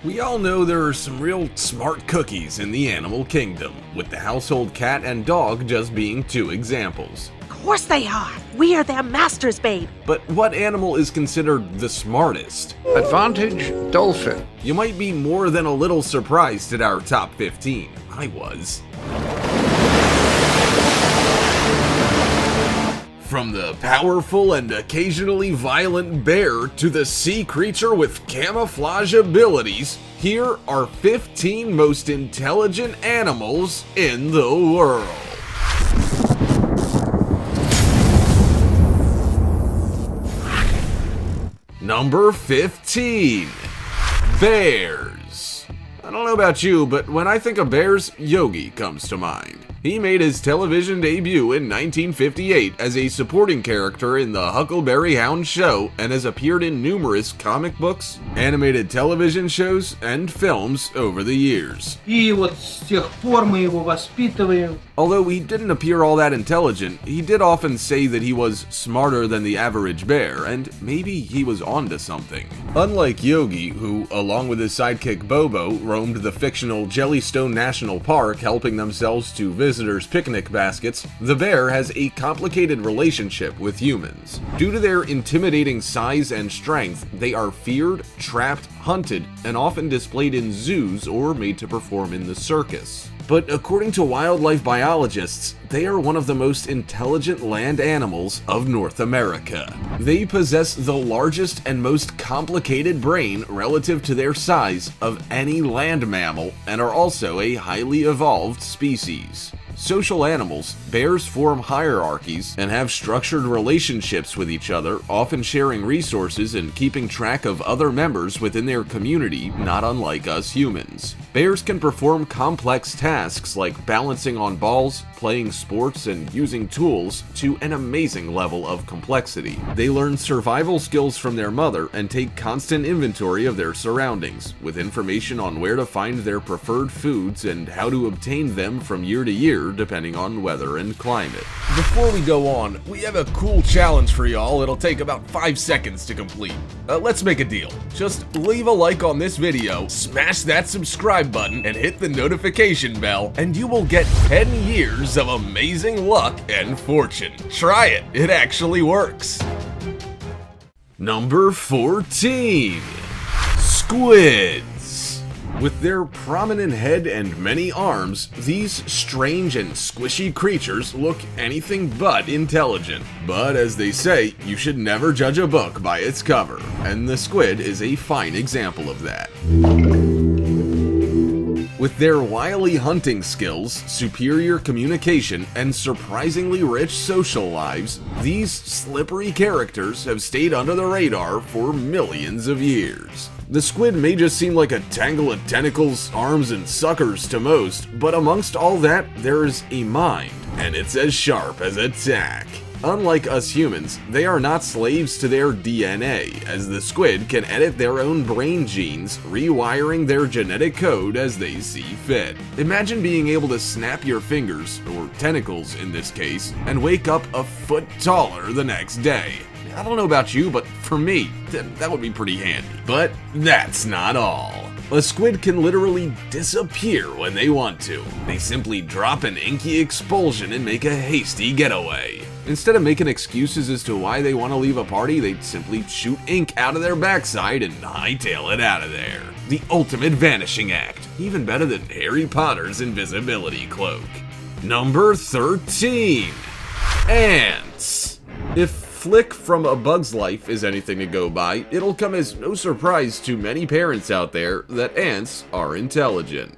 We all know there are some real smart cookies in the animal kingdom, with the household cat and dog just being two examples. Of course they are. We are their masters, babe. But what animal is considered the smartest? Advantage, dolphin. You might be more than a little surprised at our top 15. I was. From the powerful and occasionally violent bear to the sea creature with camouflage abilities, here are 15 most intelligent animals in the world. Number 15. Bears. I don't know about you, but when I think of bears, Yogi comes to mind. He made his television debut in 1958 as a supporting character in the Huckleberry Hound show and has appeared in numerous comic books, animated television shows, and films over the years. И вот с тех пор мы его воспитываем. Although he didn't appear all that intelligent, he did often say that he was smarter than the average bear, and maybe he was onto something. Unlike Yogi, who, along with his sidekick Bobo, roamed the fictional Jellystone National Park helping themselves to visitors' picnic baskets, the bear has a complicated relationship with humans. Due to their intimidating size and strength, they are feared, trapped, hunted, and often displayed in zoos or made to perform in the circus. But according to wildlife biologists, they are one of the most intelligent land animals of North America. They possess the largest and most complicated brain relative to their size of any land mammal and are also a highly evolved species. Social animals, bears form hierarchies and have structured relationships with each other, often sharing resources and keeping track of other members within their community, not unlike us humans. Bears can perform complex tasks like balancing on balls, playing sports, and using tools to an amazing level of complexity. They learn survival skills from their mother and take constant inventory of their surroundings, with information on where to find their preferred foods and how to obtain them from year to year depending on weather and climate. Before we go on, we have a cool challenge for y'all. It'll take about 5 seconds to complete. Let's make a deal. Just leave a like on this video, smash that subscribe button, and hit the notification bell, and you will get 10 years of amazing luck and fortune. Try it, it actually works. Number 14. Squids. With their prominent head and many arms, these strange and squishy creatures look anything but intelligent. But as they say, you should never judge a book by its cover, and the squid is a fine example of that. With their wily hunting skills, superior communication, and surprisingly rich social lives, these slippery characters have stayed under the radar for millions of years. The squid may just seem like a tangle of tentacles, arms, and suckers to most, but amongst all that, there is a mind, and it's as sharp as a tack. Unlike us humans, they are not slaves to their DNA, as the squid can edit their own brain genes, rewiring their genetic code as they see fit. Imagine being able to snap your fingers, or tentacles in this case, and wake up a foot taller the next day. I don't know about you, but for me, that would be pretty handy. But that's not all. A squid can literally disappear when they want to. They simply drop an inky expulsion and make a hasty getaway. Instead of making excuses as to why they want to leave a party, they simply shoot ink out of their backside and hightail it out of there. The ultimate vanishing act, even better than Harry Potter's invisibility cloak. Number 13. Ants. If Flick from A Bug's Life is anything to go by, it'll come as no surprise to many parents out there that ants are intelligent.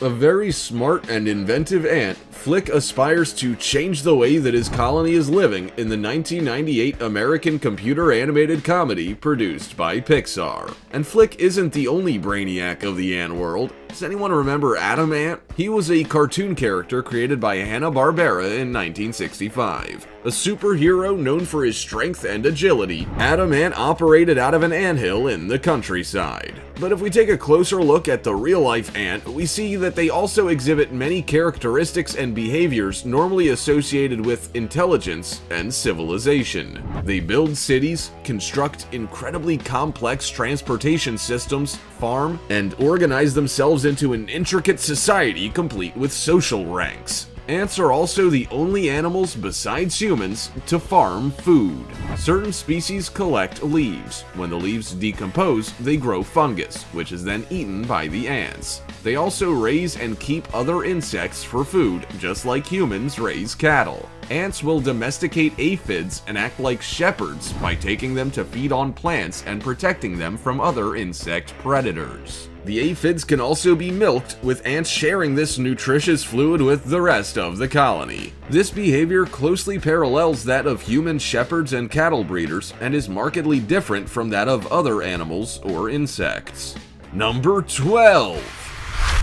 A very smart and inventive ant, Flick aspires to change the way that his colony is living in the 1998 American computer animated comedy produced by Pixar. And Flick isn't the only brainiac of the ant world. Does anyone remember Adam Ant? He was a cartoon character created by Hanna-Barbera in 1965. A superhero known for his strength and agility, Adam Ant operated out of an anthill in the countryside. But if we take a closer look at the real-life ant, we see that they also exhibit many characteristics and and behaviors normally associated with intelligence and civilization. They build cities, construct incredibly complex transportation systems, farm, and organize themselves into an intricate society complete with social ranks. Ants are also the only animals besides humans to farm food. Certain species collect leaves. When the leaves decompose, they grow fungus, which is then eaten by the ants. They also raise and keep other insects for food, just like humans raise cattle. Ants will domesticate aphids and act like shepherds by taking them to feed on plants and protecting them from other insect predators. The aphids can also be milked, with ants sharing this nutritious fluid with the rest of the colony. This behavior closely parallels that of human shepherds and cattle breeders and is markedly different from that of other animals or insects. Number 12.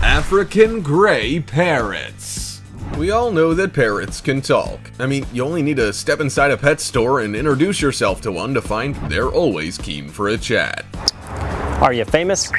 African Gray Parrots. We all know that parrots can talk. I mean, you only need to step inside a pet store and introduce yourself to one to find they're always keen for a chat. Are you famous?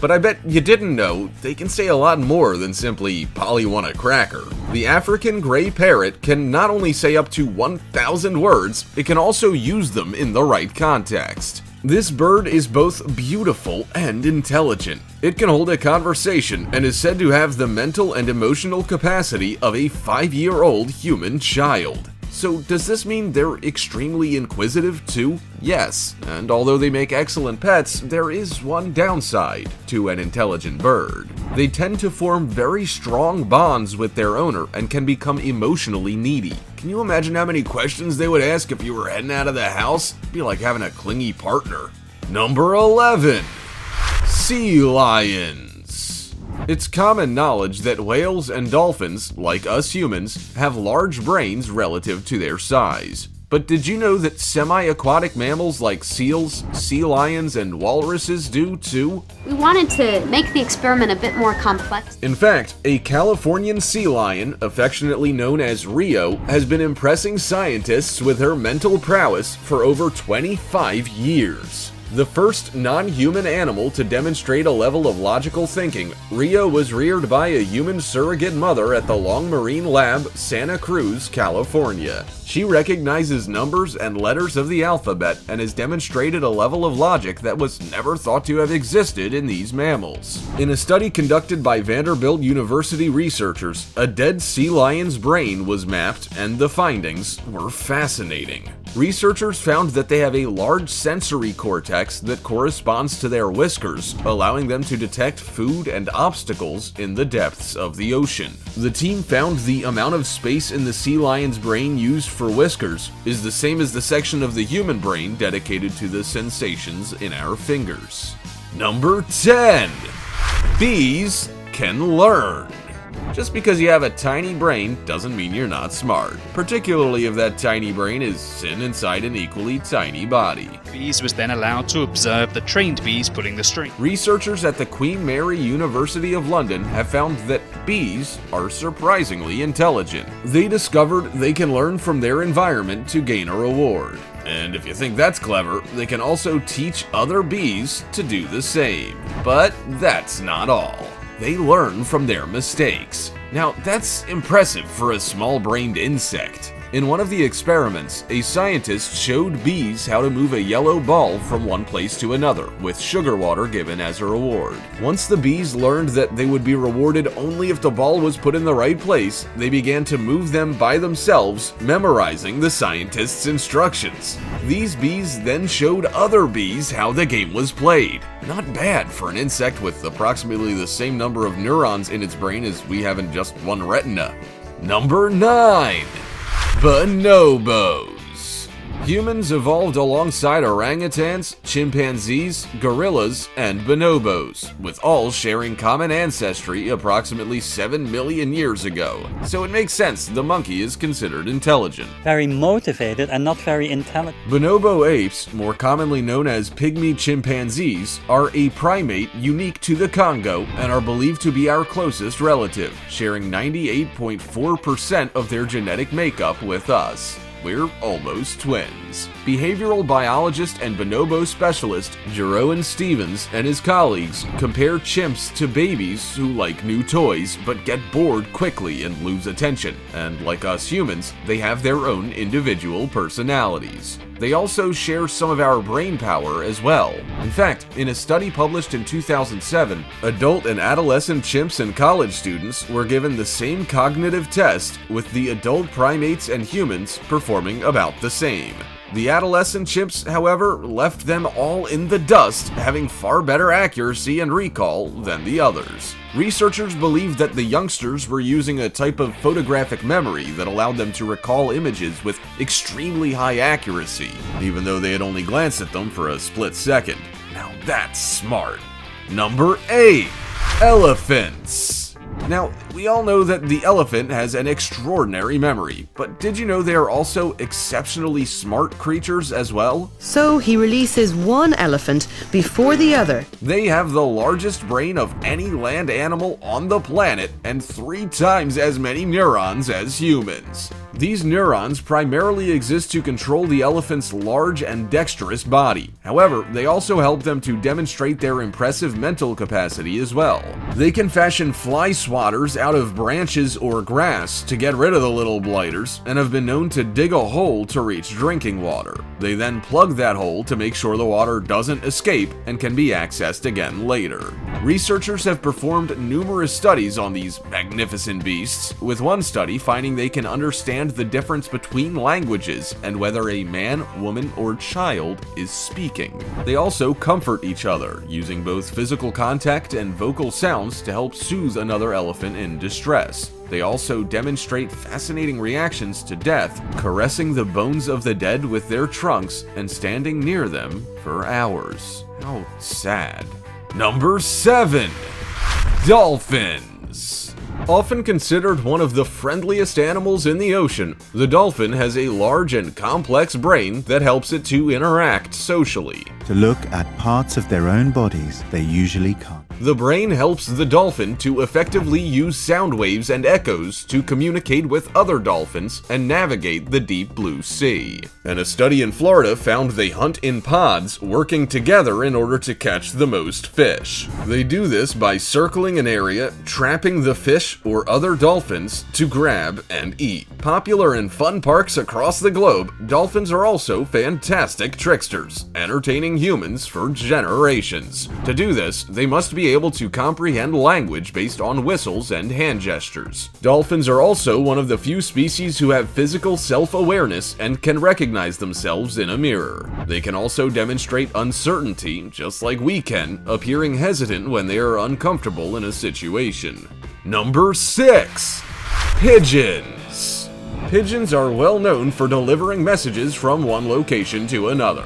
But I bet you didn't know they can say a lot more than simply "Polly want a cracker." The African gray parrot can not only say up to 1,000 words, it can also use them in the right context. This bird is both beautiful and intelligent. It can hold a conversation and is said to have the mental and emotional capacity of a 5-year-old human child. So does this mean they're extremely inquisitive too? Yes, and although they make excellent pets, there is one downside to an intelligent bird. They tend to form very strong bonds with their owner and can become emotionally needy. Can you imagine how many questions they would ask if you were heading out of the house? It'd be like having a clingy partner. Number 11. Sea lions. It's common knowledge that whales and dolphins, like us humans, have large brains relative to their size. But did you know that semi-aquatic mammals like seals, sea lions, and walruses do too? We wanted to make the experiment a bit more complex. In fact, a Californian sea lion, affectionately known as Rio, has been impressing scientists with her mental prowess for over 25 years. The first non-human animal to demonstrate a level of logical thinking, Rio was reared by a human surrogate mother at the Long Marine Lab, Santa Cruz, California. She recognizes numbers and letters of the alphabet and has demonstrated a level of logic that was never thought to have existed in these mammals. In a study conducted by Vanderbilt University researchers, a dead sea lion's brain was mapped, and the findings were fascinating. Researchers found that they have a large sensory cortex that corresponds to their whiskers, allowing them to detect food and obstacles in the depths of the ocean. The team found the amount of space in the sea lion's brain used for whiskers is the same as the section of the human brain dedicated to the sensations in our fingers. Number 10. Bees can learn. Just because you have a tiny brain doesn't mean you're not smart, particularly if that tiny brain is sitting inside an equally tiny body. Bees was then allowed to observe the trained bees pulling the string. Researchers at the Queen Mary University of London have found that bees are surprisingly intelligent. They discovered they can learn from their environment to gain a reward. And if you think that's clever, they can also teach other bees to do the same. But that's not all. They learn from their mistakes. Now, that's impressive for a small-brained insect. In one of the experiments, a scientist showed bees how to move a yellow ball from one place to another, with sugar water given as a reward. Once the bees learned that they would be rewarded only if the ball was put in the right place, they began to move them by themselves, memorizing the scientist's instructions. These bees then showed other bees how the game was played. Not bad for an insect with approximately the same number of neurons in its brain as we have in just one retina. Number 9. Bonobos. Humans evolved alongside orangutans, chimpanzees, gorillas, and bonobos, with all sharing common ancestry approximately 7 million years ago. So it makes sense the monkey is considered intelligent. Very motivated and not very intelligent. Bonobo apes, more commonly known as pygmy chimpanzees, are a primate unique to the Congo and are believed to be our closest relative, sharing 98.4% of their genetic makeup with us. we're almost twins. Behavioral biologist and bonobo specialist Jeroen Stevens and his colleagues compare chimps to babies who like new toys but get bored quickly and lose attention, and like us humans, they have their own individual personalities. They also share some of our brain power as well. In fact, in a study published in 2007, adult and adolescent chimps and college students were given the same cognitive test, with the adult primates and humans performing about the same. The adolescent chimps, however, left them all in the dust, having far better accuracy and recall than the others. Researchers believe that the youngsters were using a type of photographic memory that allowed them to recall images with extremely high accuracy, even though they had only glanced at them for a split second. Now that's smart. Number 8. Elephants. Now, we all know that the elephant has an extraordinary memory, but did you know they are also exceptionally smart creatures as well? So he releases one elephant before the other. They have the largest brain of any land animal on the planet and 3 times as many neurons as humans. These neurons primarily exist to control the elephant's large and dexterous body. However, they also help them to demonstrate their impressive mental capacity as well. They can fashion fly swatters out of branches or grass to get rid of the little blighters, and have been known to dig a hole to reach drinking water. They then plug that hole to make sure the water doesn't escape and can be accessed again later. Researchers have performed numerous studies on these magnificent beasts, with one study finding they can understand the difference between languages and whether a man, woman, or child is speaking. They also comfort each other, using both physical contact and vocal sounds to help soothe another elephant in distress. They also demonstrate fascinating reactions to death, caressing the bones of the dead with their trunks and standing near them for hours. How sad. Number 7. Dolphins. Often considered one of the friendliest animals in the ocean, the dolphin has a large and complex brain that helps it to interact socially. To look at parts of their own bodies they usually can't. The brain helps the dolphin to effectively use sound waves and echoes to communicate with other dolphins and navigate the deep blue sea. And a study in Florida found they hunt in pods, working together in order to catch the most fish. They do this by circling an area, trapping the fish or other dolphins to grab and eat. Popular in fun parks across the globe, dolphins are also fantastic tricksters, entertaining humans for generations. To do this, they must be able to comprehend language based on whistles and hand gestures. Dolphins are also one of the few species who have physical self-awareness and can recognize themselves in a mirror. They can also demonstrate uncertainty, just like we can, appearing hesitant when they are uncomfortable in a situation. Number 6. Pigeons. Pigeons are well known for delivering messages from one location to another.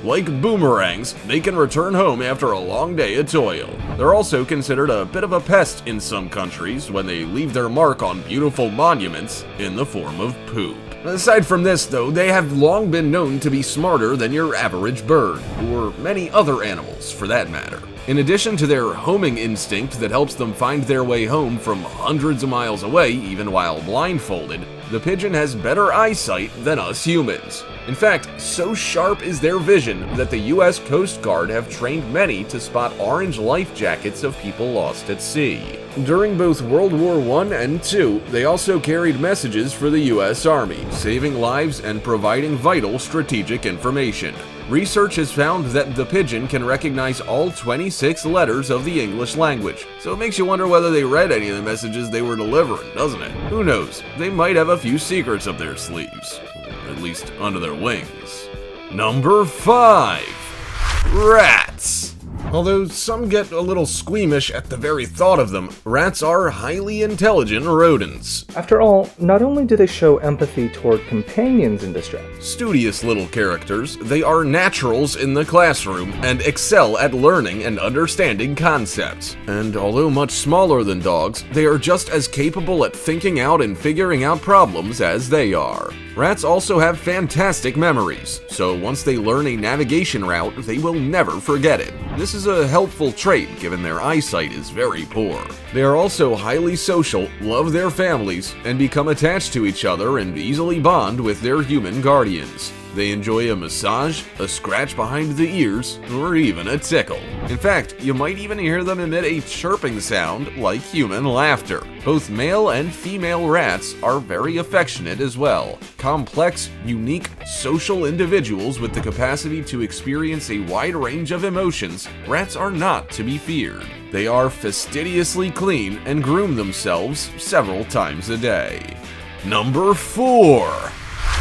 Like boomerangs, they can return home after a long day of toil. They're also considered a bit of a pest in some countries when they leave their mark on beautiful monuments in the form of poop. Aside from this, though, they have long been known to be smarter than your average bird, or many other animals for that matter. In addition to their homing instinct that helps them find their way home from hundreds of miles away even while blindfolded, the pigeon has better eyesight than us humans. In fact, so sharp is their vision that the US Coast Guard have trained many to spot orange life jackets of people lost at sea. During both World War I and II, they also carried messages for the US Army, saving lives and providing vital strategic information. Research has found that the pigeon can recognize all 26 letters of the English language, so it makes you wonder whether they read any of the messages they were delivering, doesn't it? Who knows? They might have a few secrets up their sleeves, or at least under their wings. Number 5. Rats. Although some get a little squeamish at the very thought of them, rats are highly intelligent rodents. After all, not only do they show empathy toward companions in distress. Studious little characters, they are naturals in the classroom and excel at learning and understanding concepts. And although much smaller than dogs, they are just as capable at thinking out and figuring out problems as they are. Rats also have fantastic memories, so once they learn a navigation route, they will never forget it. This is a helpful trait given their eyesight is very poor. They are also highly social, love their families, and become attached to each other and easily bond with their human guardians. They enjoy a massage, a scratch behind the ears, or even a tickle. In fact, you might even hear them emit a chirping sound like human laughter. Both male and female rats are very affectionate as well. Complex, unique, social individuals with the capacity to experience a wide range of emotions, rats are not to be feared. They are fastidiously clean and groom themselves several times a day. Number 4.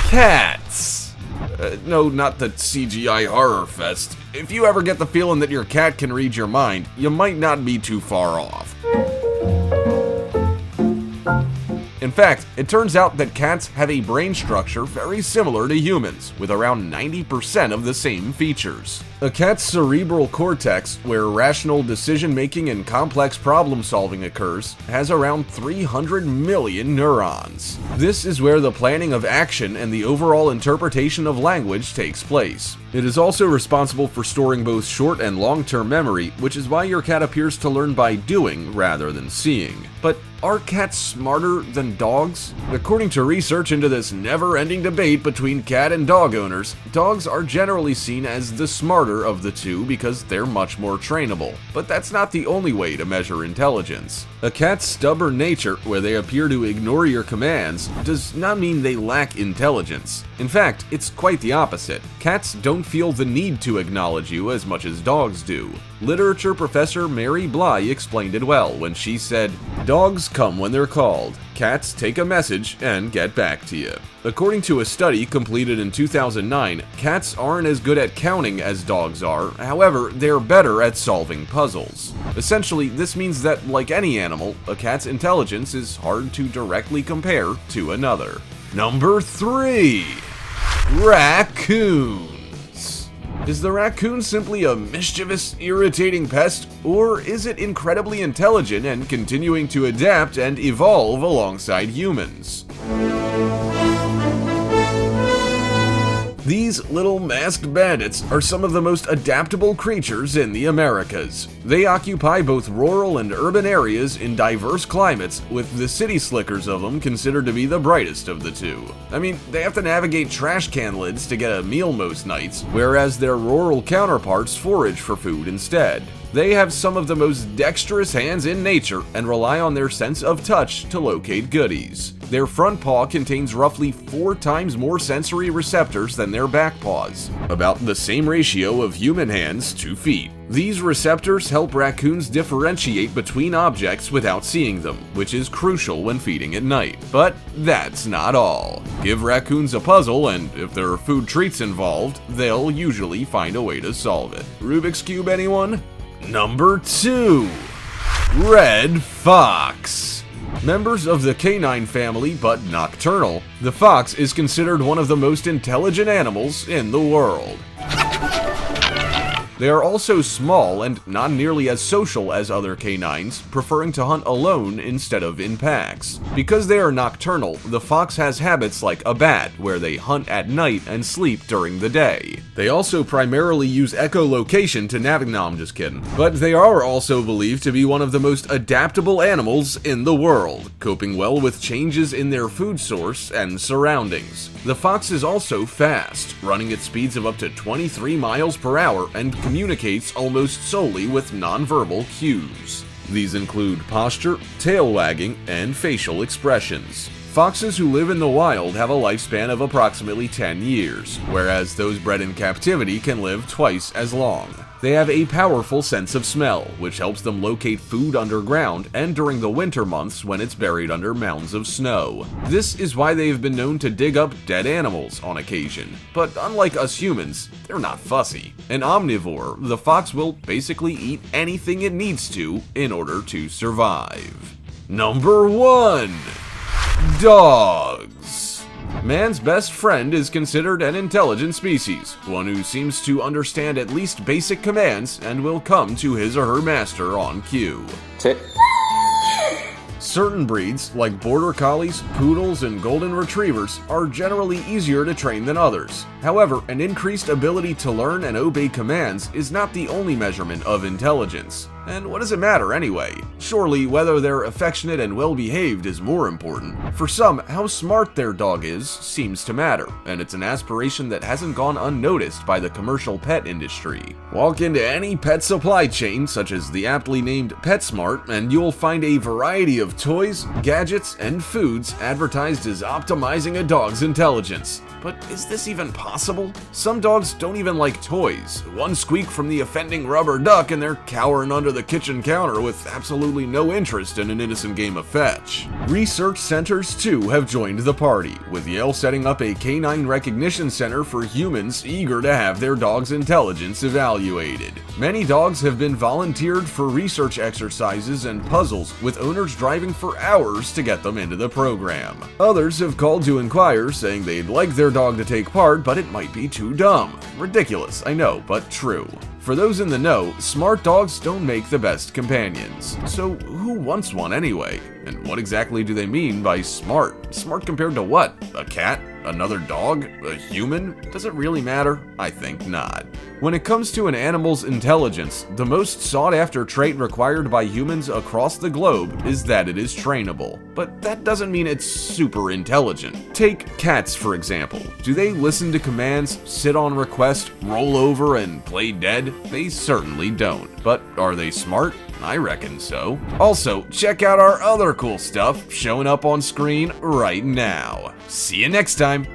Cats. No, not the CGI horror fest. If you ever get the feeling that your cat can read your mind, you might not be too far off. In fact, it turns out that cats have a brain structure very similar to humans, with around 90% of the same features. A cat's cerebral cortex, where rational decision-making and complex problem-solving occurs, has around 300 million neurons. This is where the planning of action and the overall interpretation of language takes place. It is also responsible for storing both short and long-term memory, which is why your cat appears to learn by doing rather than seeing. But are cats smarter than dogs? According to research into this never-ending debate between cat and dog owners, dogs are generally seen as the smarter of the two because they're much more trainable. But that's not the only way to measure intelligence. A cat's stubborn nature, where they appear to ignore your commands, does not mean they lack intelligence. In fact, it's quite the opposite. Cats don't feel the need to acknowledge you as much as dogs do. Literature professor Mary Bly explained it well when she said, "Dogs come when they're called. Cats take a message and get back to you." According to a study completed in 2009, cats aren't as good at counting as dogs are, however, they're better at solving puzzles. Essentially, this means that, like any animal, a cat's intelligence is hard to directly compare to another. Number 3. Raccoons. Is the raccoon simply a mischievous, irritating pest, or is it incredibly intelligent and continuing to adapt and evolve alongside humans? These little masked bandits are some of the most adaptable creatures in the Americas. They occupy both rural and urban areas in diverse climates, with the city slickers of them considered to be the brightest of the two. I mean, they have to navigate trash can lids to get a meal most nights, whereas their rural counterparts forage for food instead. They have some of the most dexterous hands in nature and rely on their sense of touch to locate goodies. Their front paw contains roughly 4 times more sensory receptors than their back paws, about the same ratio of human hands to feet. These receptors help raccoons differentiate between objects without seeing them, which is crucial when feeding at night. But that's not all. Give raccoons a puzzle, and if there are food treats involved, they'll usually find a way to solve it. Rubik's Cube, anyone? Number 2. Red Fox. Members of the canine family, but nocturnal, the fox is considered one of the most intelligent animals in the world. They are also small and not nearly as social as other canines, preferring to hunt alone instead of in packs. Because they are nocturnal, the fox has habits like a bat, where they hunt at night and sleep during the day. They also primarily use echolocation to navigate. No, I'm just kidding. But they are also believed to be one of the most adaptable animals in the world, coping well with changes in their food source and surroundings. The fox is also fast, running at speeds of up to 23 miles per hour and communicates almost solely with nonverbal cues. These include posture, tail wagging, and facial expressions. Foxes who live in the wild have a lifespan of approximately 10 years, whereas those bred in captivity can live twice as long. They have a powerful sense of smell, which helps them locate food underground and during the winter months when it's buried under mounds of snow. This is why they have been known to dig up dead animals on occasion. But unlike us humans, they're not fussy. An omnivore, the fox will basically eat anything it needs to in order to survive. Number 1. Dogs. Man's best friend is considered an intelligent species, one who seems to understand at least basic commands and will come to his or her master on cue. Certain breeds, like Border Collies, Poodles, and Golden Retrievers, are generally easier to train than others. However, an increased ability to learn and obey commands is not the only measurement of intelligence. And what does it matter anyway? Surely whether they're affectionate and well-behaved is more important. For some, how smart their dog is seems to matter, and it's an aspiration that hasn't gone unnoticed by the commercial pet industry. Walk into any pet supply chain, such as the aptly named PetSmart, and you'll find a variety of toys, gadgets, and foods advertised as optimizing a dog's intelligence. But is this even possible? Some dogs don't even like toys. One squeak from the offending rubber duck and they're cowering under the kitchen counter with absolutely no interest in an innocent game of fetch. Research centers too have joined the party, with Yale setting up a canine recognition center for humans eager to have their dog's intelligence evaluated. Many dogs have been volunteered for research exercises and puzzles, with owners driving for hours to get them into the program. Others have called to inquire, saying they'd like their dog to take part, but it might be too dumb. Ridiculous, I know, but true. For those in the know, smart dogs don't make the best companions. So who wants one anyway? And what exactly do they mean by smart? Smart compared to what? A cat? Another dog? A human? Does it really matter? I think not. When it comes to an animal's intelligence, the most sought-after trait required by humans across the globe is that it is trainable. But that doesn't mean it's super intelligent. Take cats, for example. Do they listen to commands, sit on request, roll over, and play dead? They certainly don't. But are they smart? I reckon so. Also, check out our other cool stuff showing up on screen right now. See you next time!